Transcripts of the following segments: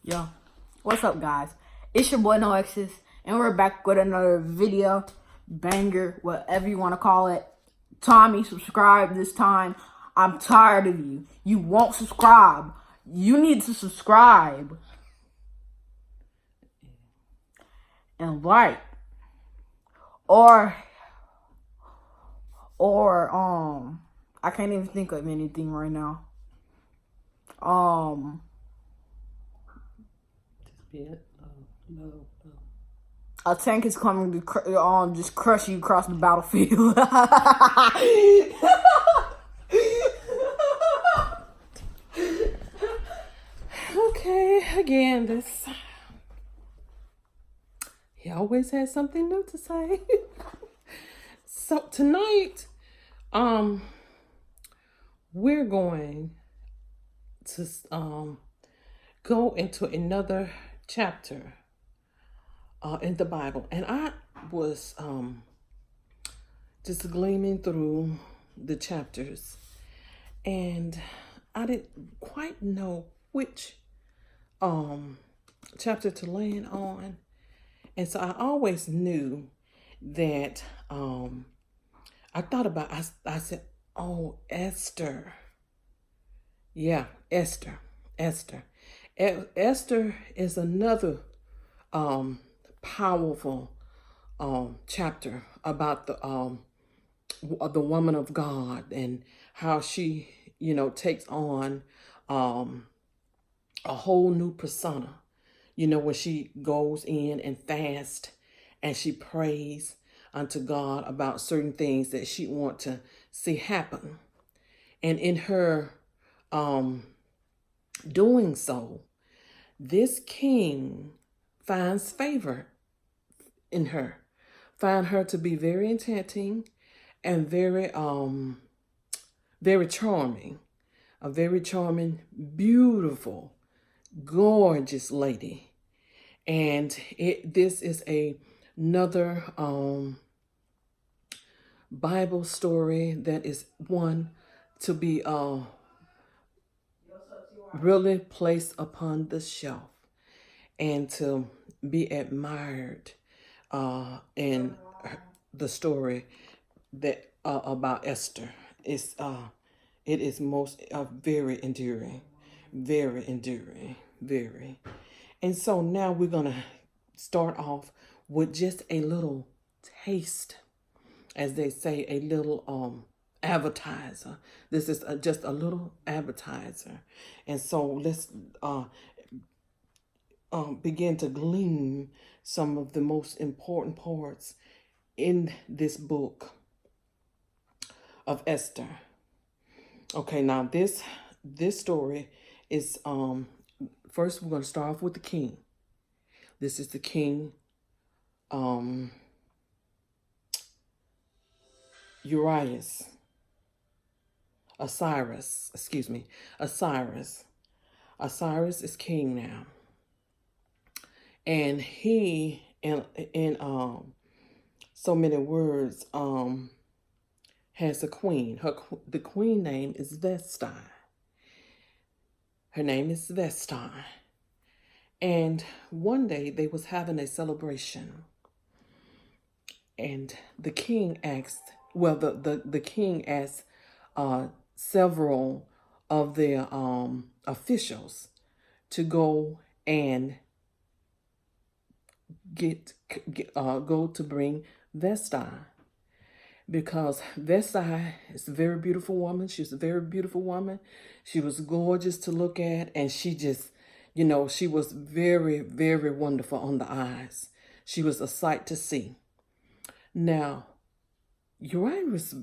Yo, what's up, guys? It's your boy No Exes, and we're back with another video, banger, whatever you want to call it. Tommy, subscribe this time. I'm tired of you. You won't subscribe. You need to subscribe and like, or I can't even think of anything right now. A tank is coming to just crush you across the battlefield. Okay, again, he always has something new to say. So tonight, we're going to go into another chapter in the Bible, and I was just gleaming through the chapters, and I didn't quite know which chapter to land on. And so I always knew that I thought about, I said, oh, Esther. Yeah, Esther. Esther is another powerful chapter about the woman of God and how she, takes on a whole new persona. When she goes in and fasts and she prays unto God about certain things that she want to see happen. And in her doing so, this king finds favor in her, find her to be very enchanting and very charming, a very charming, beautiful, gorgeous lady. And this is another Bible story that is one to be really placed upon the shelf and to be admired in the story that about Esther. It is most very enduring, very. And so now we're going to start off with just a little taste, as they say, a little appetizer. This is just a little appetizer. And so let's begin to glean some of the most important parts in this book of Esther. Okay, now this story is first we're going to start off with the king. This is the king Osiris. Osiris is king now. And he in so many words has a queen. The queen name is Vesti. Her name is Vesti. And one day they was having a celebration. And the king asked, the king asked several of their officials to go and go to bring Vesti, because Vesti is a very beautiful woman. She was a very beautiful woman. She was gorgeous to look at, and she just, she was very, very wonderful on the eyes. She was a sight to see. Now, Urias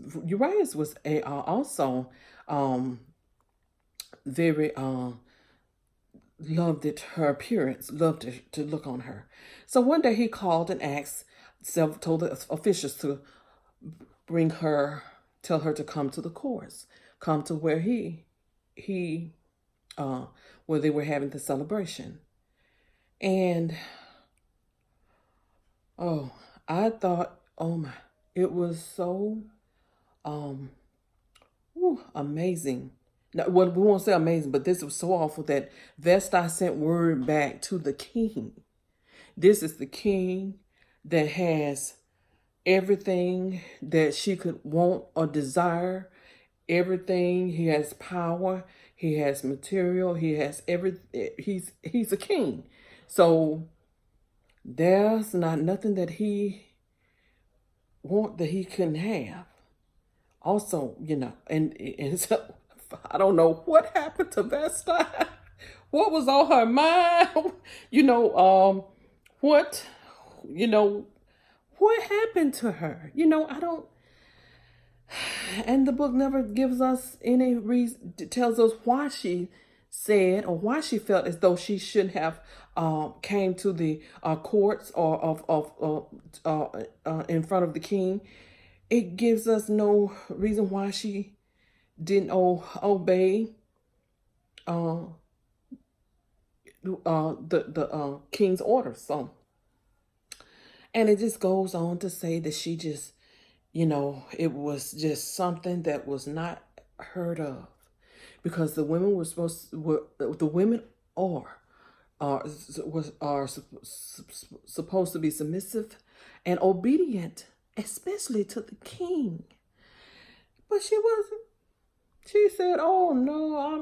was also very loved her appearance, loved to look on her. So one day he called and told the officials to tell her to come to the courts, come to where where they were having the celebration. And I thought, it was so amazing Well, we won't say amazing, but this was so awful that Vesta sent word back to the king. This is the king that has everything that she could want or desire. Everything. He has power. He has material. He has everything. He's a king. So there's not nothing that he want that he couldn't have. Also, and so I don't know what happened to Vesta. What was on her mind? What, what happened to her? I don't. And the book never gives us any reason, tells us why she said or why she felt as though she shouldn't have came to the courts or in front of the king. It gives us no reason why she didn't obey the king's orders. So, and it just goes on to say that she just, it was just something that was not heard of, because the women were the women are supposed to be submissive and obedient, especially to the king. But she wasn't. She said, "Oh no, I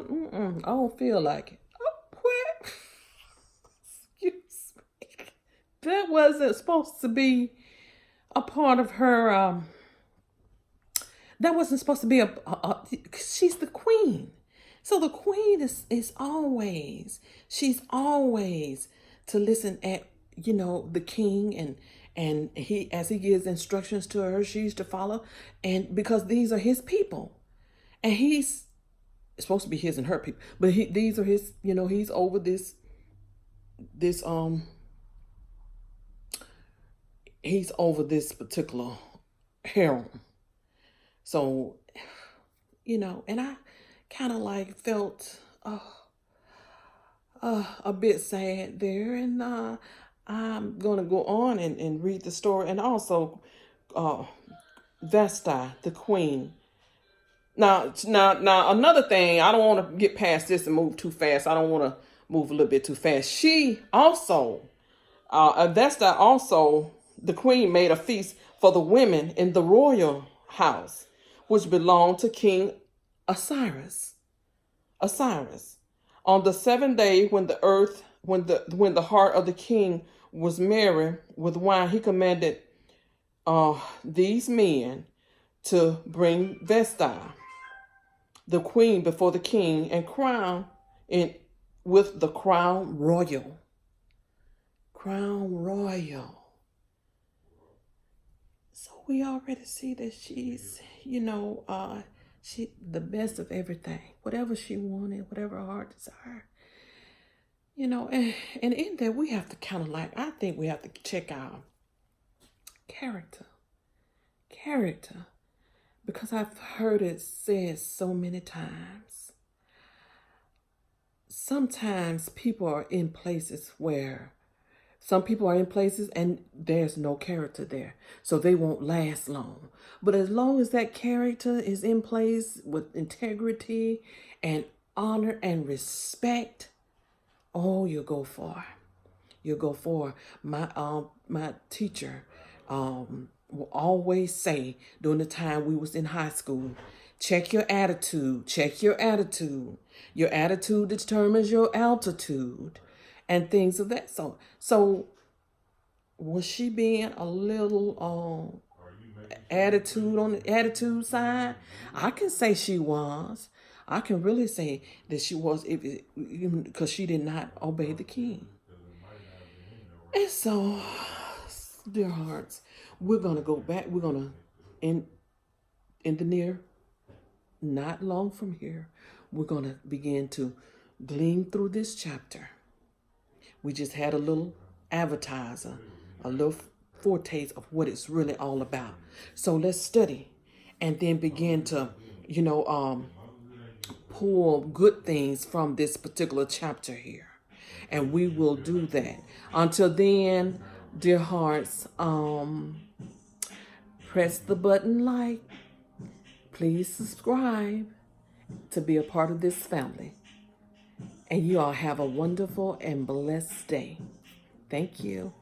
don't feel like it." Oh, what? Excuse me. That wasn't supposed to be a part of her. That wasn't supposed to be she's the queen. So the queen is always, she's always to listen at, the king, and he, as he gives instructions to her, she's to follow. And because these are his people, and he's supposed to be his and her people, but these are his, he's over this, he's over this particular harem. So, and I kind of like felt a bit sad there. And I'm going to go on and read the story. And also, Vesta, the queen. Now, another thing, I don't want to get past this and move too fast. I don't want to move a little bit too fast. She also, Vesta also, the queen, made a feast for the women in the royal house, which belonged to King Osiris. On the seventh day, when the heart of the king was merry with wine, he commanded these men to bring Vesta, the queen, before the king, and crown it with the crown royal. Crown royal. So we already see that she's, she the best of everything. Whatever she wanted, whatever her heart desired. And in that we have to kind of I think we have to check our character. Because I've heard it said so many times. Sometimes people are in places where some people are in places and there's no character there, so they won't last long. But as long as that character is in place with integrity and honor and respect, you'll go far. You'll go far. My teacher will always say during the time we was in high school, check your attitude. Your attitude determines your altitude, and things of that sort. So was she being a little attitude on the attitude side? I can say she was. I can really say that she was, because she did not obey the king. And so, dear hearts, we're gonna go back. We're gonna in the near, not long from here, we're gonna begin to glean through this chapter. We just had a little advertiser, a little foretaste of what it's really all about. So let's study and then begin to, pull good things from this particular chapter here. And we will do that. Until then, dear hearts, press the button like, please subscribe, to be a part of this family. And you all have a wonderful and blessed day. Thank you.